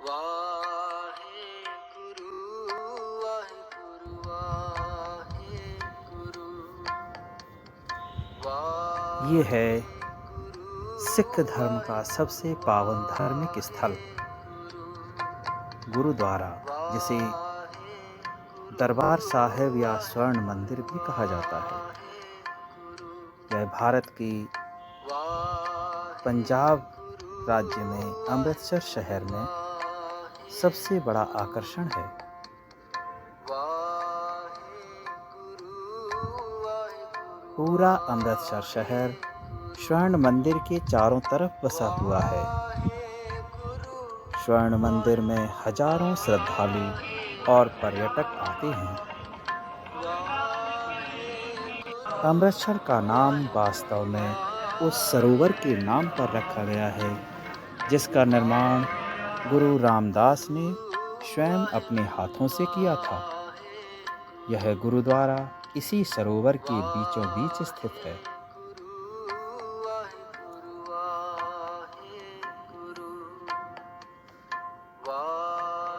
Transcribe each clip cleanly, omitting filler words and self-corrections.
वाहेगुरु वाहेगुरु वाहेगुरु ये है सिख धर्म का सबसे पावन धार्मिक स्थल गुरुद्वारा, जिसे दरबार साहिब या स्वर्ण मंदिर भी कहा जाता है। यह भारत के पंजाब राज्य में अमृतसर शहर में सबसे बड़ा आकर्षण है। पूरा अमृतसर शहर स्वर्ण मंदिर के चारों तरफ बसा हुआ है। स्वर्ण मंदिर में हजारों श्रद्धालु और पर्यटक आते हैं। अमृतसर का नाम वास्तव में उस सरोवर के नाम पर रखा गया है जिसका निर्माण गुरु रामदास ने स्वयं अपने हाथों से किया था। यह गुरुद्वारा इसी सरोवर के बीचों बीच स्थित है।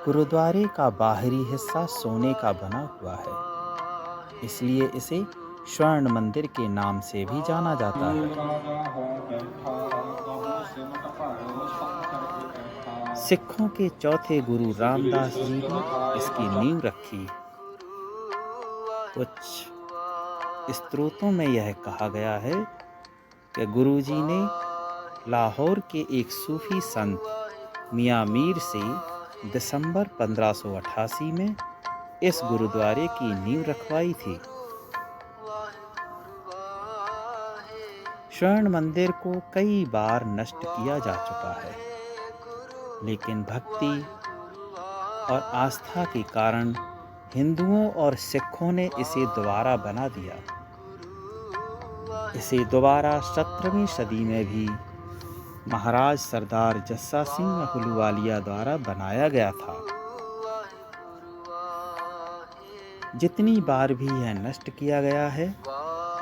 गुरुद्वारे का बाहरी हिस्सा सोने का बना हुआ है, इसलिए इसे स्वर्ण मंदिर के नाम से भी जाना जाता है। सिखों के चौथे गुरु रामदास जी ने इसकी नींव रखी। कुछ स्त्रोतों में यह कहा गया है कि गुरु जी ने लाहौर के एक सूफी संत मियां मीर से दिसंबर 1588 में इस गुरुद्वारे की नींव रखवाई थी। स्वर्ण मंदिर को कई बार नष्ट किया जा चुका है, लेकिन भक्ति और आस्था के कारण हिंदुओं और सिखों ने इसे दोबारा बना दिया। इसे दोबारा 17वीं सदी में भी महाराज सरदार जस्सा सिंह अहलूवालिया द्वारा बनाया गया था। जितनी बार भी यह नष्ट किया गया है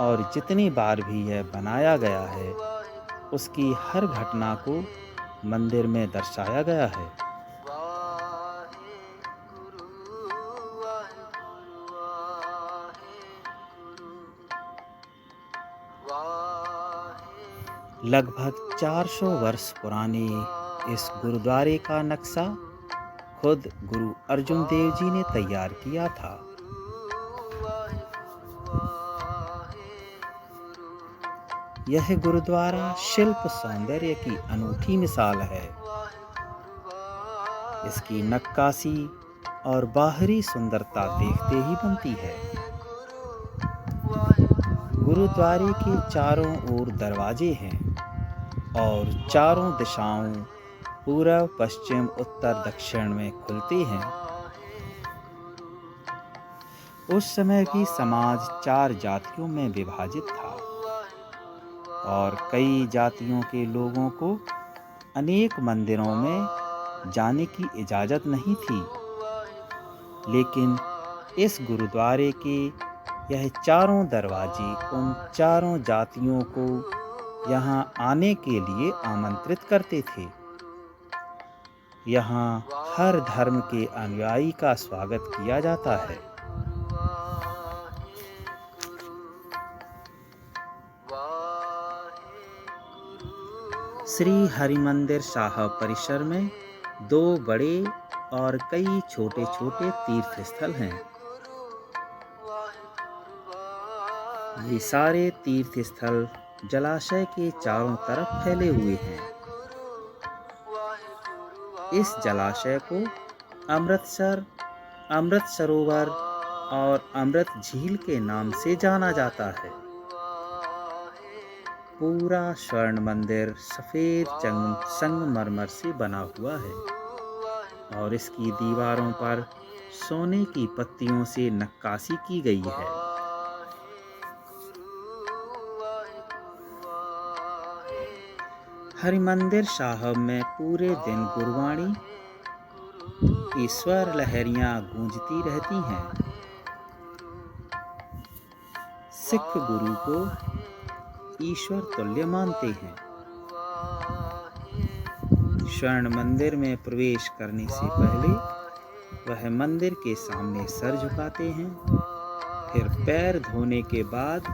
और जितनी बार भी यह बनाया गया है, उसकी हर घटना को मंदिर में दर्शाया गया है। लगभग 400 वर्ष पुराने इस गुरुद्वारे का नक्शा खुद गुरु अर्जुन देव जी ने तैयार किया था। यह गुरुद्वारा शिल्प सौंदर्य की अनूठी मिसाल है। इसकी नक्काशी और बाहरी सुंदरता देखते ही बनती है। गुरुद्वारे के चारों ओर दरवाजे हैं और चारों दिशाओं पूर्व, पश्चिम, उत्तर, दक्षिण में खुलते हैं। उस समय भी समाज 4 जातियों में विभाजित था और कई जातियों के लोगों को अनेक मंदिरों में जाने की इजाज़त नहीं थी। लेकिन इस गुरुद्वारे के यह चारों दरवाजे उन चारों जातियों को यहाँ आने के लिए आमंत्रित करते थे। यहाँ हर धर्म के अनुयायी का स्वागत किया जाता है। श्री हरिमंदिर साहिब परिसर में 2 बड़े और कई छोटे छोटे तीर्थ स्थल हैं। ये सारे तीर्थ स्थल जलाशय के चारों तरफ फैले हुए हैं। इस जलाशय को अमृतसर, अमृत सरोवर और अमृत झील के नाम से जाना जाता है। पूरा स्वर्ण मंदिर सफेद संगमरमर से बना हुआ है और इसकी दीवारों पर सोने की पत्तियों से नक्काशी की गई है। हरिमंदिर साहिब में पूरे दिन गुरबाणी की स्वर लहरियां गूंजती रहती हैं। सिख गुरु को ईश्वर तुल्य मानते हैं। स्वर्ण मंदिर में प्रवेश करने से पहले वह मंदिर के सामने सर झुकाते हैं। फिर पैर धोने के बाद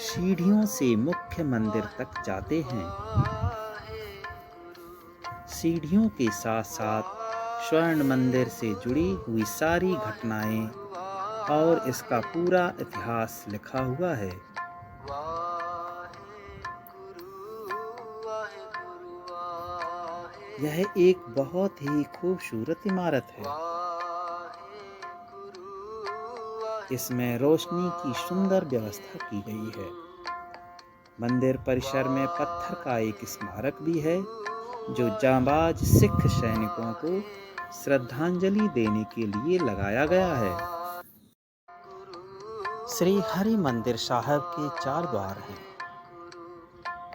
सीढ़ियों से मुख्य मंदिर तक जाते हैं। सीढ़ियों के साथ साथ स्वर्ण मंदिर से जुड़ी हुई सारी घटनाएं और इसका पूरा इतिहास लिखा हुआ है। यह एक बहुत ही खूबसूरत इमारत है। इसमें रोशनी की सुंदर व्यवस्था की गई है। मंदिर परिसर में पत्थर का एक स्मारक भी है जो जांबाज सिख सैनिकों को श्रद्धांजलि देने के लिए लगाया गया है। श्री हरि मंदिर साहब के 4 द्वार हैं।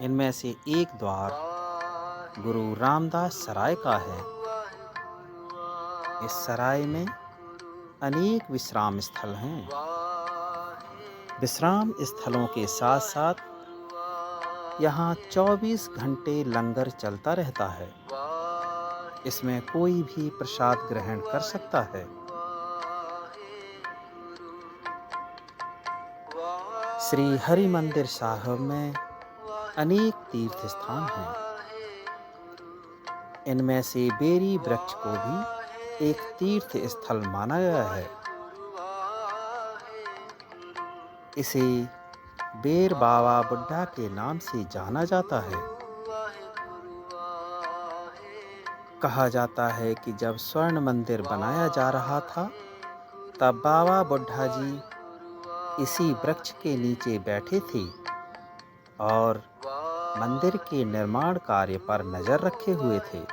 इनमें से एक द्वार गुरु रामदास सराय का है। इस सराय में अनेक विश्राम स्थल हैं। विश्राम स्थलों के साथ साथ यहाँ 24 घंटे लंगर चलता रहता है। इसमें कोई भी प्रसाद ग्रहण कर सकता है। श्री हरि मंदिर साहब में अनेक तीर्थ स्थान हैं। इनमें से बेरी वृक्ष को भी एक तीर्थ स्थल माना गया है। इसे बेर बाबा बुड्ढा के नाम से जाना जाता है। कहा जाता है कि जब स्वर्ण मंदिर बनाया जा रहा था तब बाबा बुड्ढा जी इसी वृक्ष के नीचे बैठे थे और मंदिर के निर्माण कार्य पर नजर रखे हुए थे।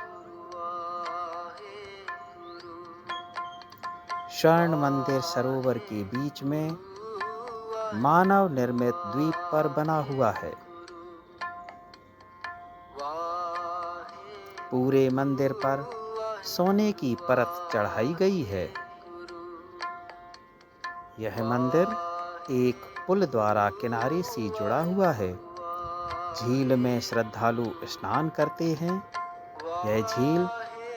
स्वर्ण मंदिर सरोवर के बीच में मानव निर्मित द्वीप पर बना हुआ है। पूरे मंदिर पर सोने की परत चढ़ाई गई है। यह मंदिर एक पुल द्वारा किनारे से जुड़ा हुआ है। झील में श्रद्धालु स्नान करते हैं। यह झील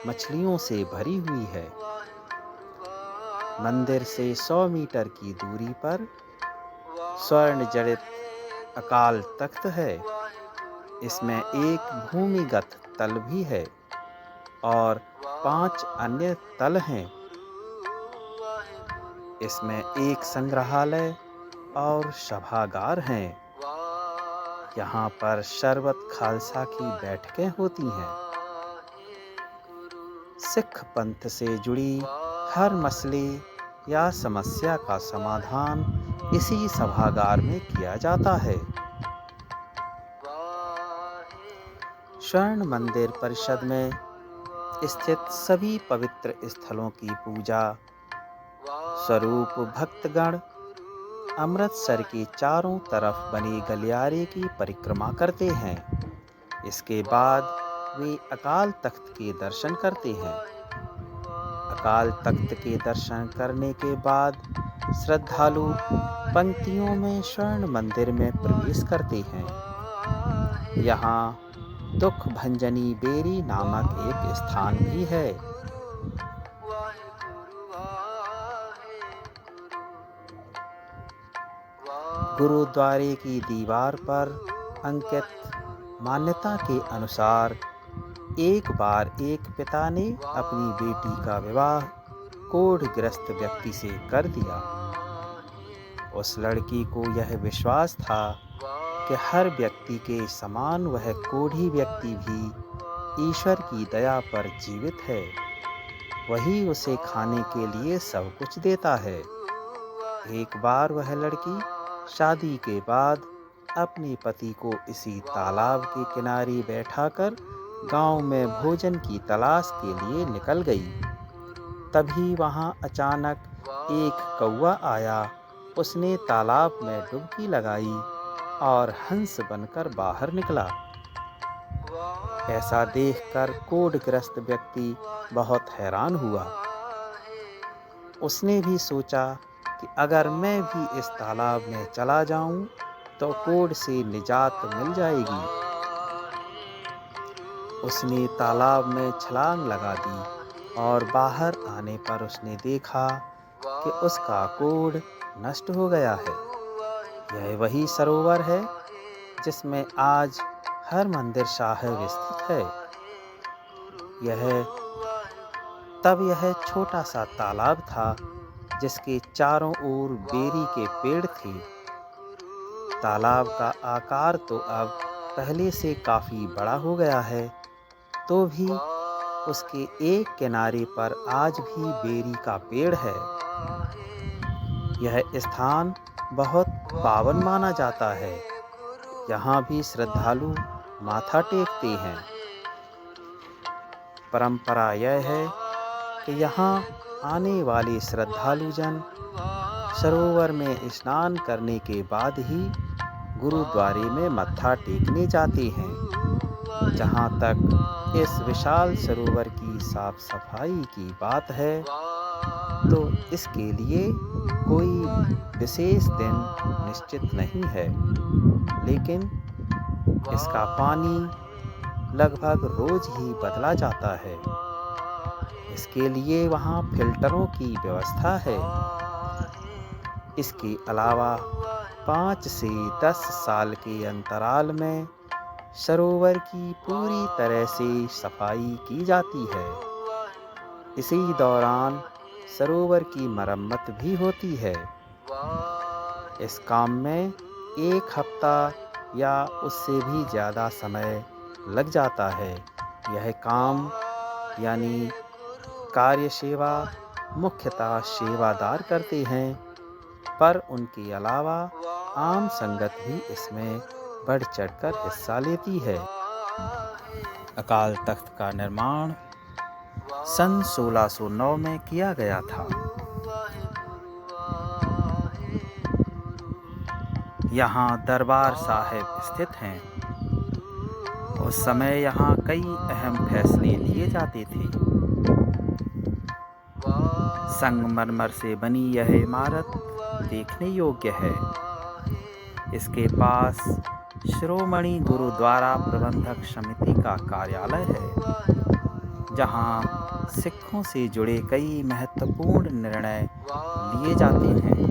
मछलियों से भरी हुई है। मंदिर से 100 मीटर की दूरी पर स्वर्ण जड़ित अकाल तख्त है। इसमें एक भूमिगत तल भी है और 5 अन्य तल हैं। इसमें एक संग्रहालय और सभागार हैं। यहाँ पर शरबत खालसा की बैठकें होती हैं। सिख पंथ से जुड़ी हर मसले या समस्या का समाधान इसी सभागार में किया जाता है। स्वर्ण मंदिर परिषद में स्थित सभी पवित्र स्थलों की पूजा स्वरूप भक्तगण अमृतसर के चारों तरफ बने गलियारे की परिक्रमा करते हैं। इसके बाद वे अकाल तख्त के दर्शन करते हैं। अकाल तख्त के दर्शन करने के बाद श्रद्धालु पंक्तियों में स्वर्ण मंदिर में प्रवेश करते हैं। यहाँ दुख भंजनी बेरी नामक एक स्थान भी है। गुरुद्वारे की दीवार पर अंकित मान्यता के अनुसार एक बार एक पिता ने अपनी बेटी का विवाह कोढ़ग्रस्त व्यक्ति से कर दिया। उस लड़की को यह विश्वास था कि हर व्यक्ति के समान वह कोढ़ी व्यक्ति भी ईश्वर की दया पर जीवित है। वही उसे खाने के लिए सब कुछ देता है। एक बार वह लड़की शादी के बाद अपने पति को इसी तालाब के किनारे बैठाकर गांव में भोजन की तलाश के लिए निकल गई। तभी वहां अचानक एक कौवा आया। उसने तालाब में डुबकी लगाई और हंस बनकर बाहर निकला। ऐसा देखकर कोढ़ग्रस्त व्यक्ति बहुत हैरान हुआ। उसने भी सोचा कि अगर मैं भी इस तालाब में चला जाऊं तो कोढ़ से निजात मिल जाएगी। उसने तालाब में छलांग लगा दी और बाहर आने पर उसने देखा कि उसका कोढ़ नष्ट हो गया है। यह वही सरोवर है जिसमें आज हर मंदिर साहिब स्थित है। यह छोटा सा तालाब था जिसके चारों ओर बेरी के पेड़ थे। तालाब का आकार तो अब पहले से काफी बड़ा हो गया है, तो भी उसके एक किनारे पर आज भी बेरी का पेड़ है। यह स्थान बहुत पावन माना जाता है। यहाँ भी श्रद्धालु माथा टेकते हैं। परंपरा यह है कि यहाँ आने वाले श्रद्धालुजन सरोवर में स्नान करने के बाद ही गुरुद्वारे में मत्था टेकने जाते हैं। जहाँ तक इस विशाल सरोवर की साफ सफाई की बात है, तो इसके लिए कोई विशेष दिन निश्चित नहीं है, लेकिन इसका पानी लगभग रोज ही बदला जाता है। इसके लिए वहाँ फिल्टरों की व्यवस्था है। इसके अलावा 5 से 10 साल के अंतराल में सरोवर की पूरी तरह से सफाई की जाती है। इसी दौरान सरोवर की मरम्मत भी होती है। इस काम में 1 हफ्ता या उससे भी ज़्यादा समय लग जाता है। यह काम यानी कार्य सेवा मुख्यतः सेवादार करते हैं, पर उनके अलावा आम संगत भी इसमें बढ़ चढ़कर हिस्सा लेती है। अकाल तख्त का निर्माण सन 1609 में किया गया था। यहाँ दरबार साहिब स्थित हैं। उस समय यहाँ कई अहम फैसले लिए जाते थे। संगमरमर से बनी यह इमारत देखने योग्य है। इसके पास शिरोमणि गुरुद्वारा प्रबंधक समिति का कार्यालय है, जहाँ सिखों से जुड़े कई महत्वपूर्ण निर्णय लिए जाते हैं।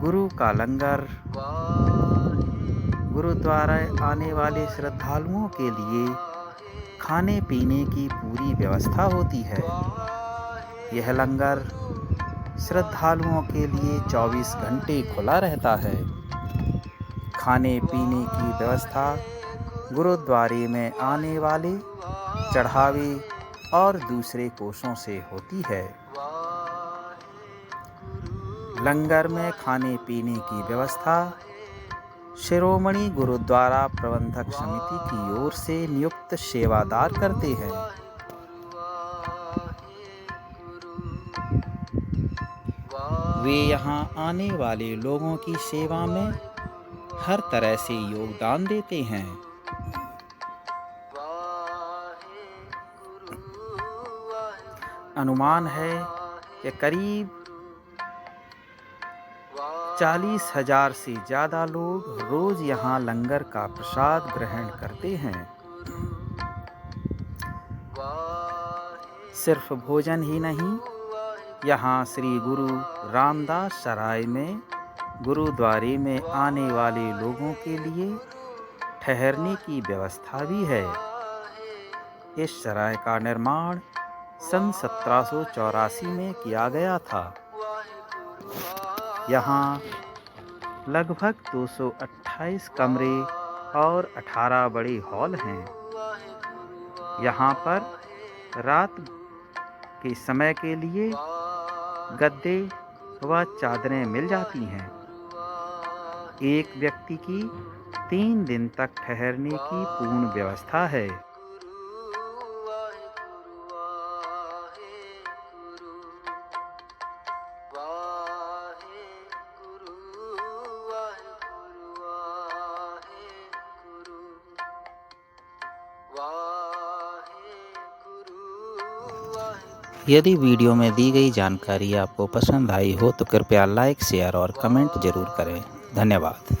गुरु का लंगर गुरुद्वारा आने वाले श्रद्धालुओं के लिए खाने पीने की पूरी व्यवस्था होती है। यह लंगर श्रद्धालुओं के लिए 24 घंटे खुला रहता है। खाने पीने की व्यवस्था गुरुद्वारे में आने वाले चढ़ावे और दूसरे कोषों से होती है। लंगर में खाने पीने की व्यवस्था शिरोमणि गुरुद्वारा प्रबंधक समिति की ओर से नियुक्त सेवादार करते हैं। वे यहाँ आने वाले लोगों की सेवा में हर तरह से योगदान देते हैं। अनुमान है कि करीब 40,000 से ज़्यादा लोग रोज यहाँ लंगर का प्रसाद ग्रहण करते हैं। सिर्फ भोजन ही नहीं, यहाँ श्री गुरु रामदास सराय में गुरुद्वारे में आने वाले लोगों के लिए ठहरने की व्यवस्था भी है। इस सराय का निर्माण सन 1784 में किया गया था। यहाँ लगभग 228 कमरे और 18 बड़े हॉल हैं। यहाँ पर रात के समय के लिए गद्दे व चादरें मिल जाती हैं। एक व्यक्ति की 3 दिन तक ठहरने की पूर्ण व्यवस्था है। यदि वीडियो में दी गई जानकारी आपको पसंद आई हो तो कृपया लाइक, शेयर और कमेंट जरूर करें। धन्यवाद।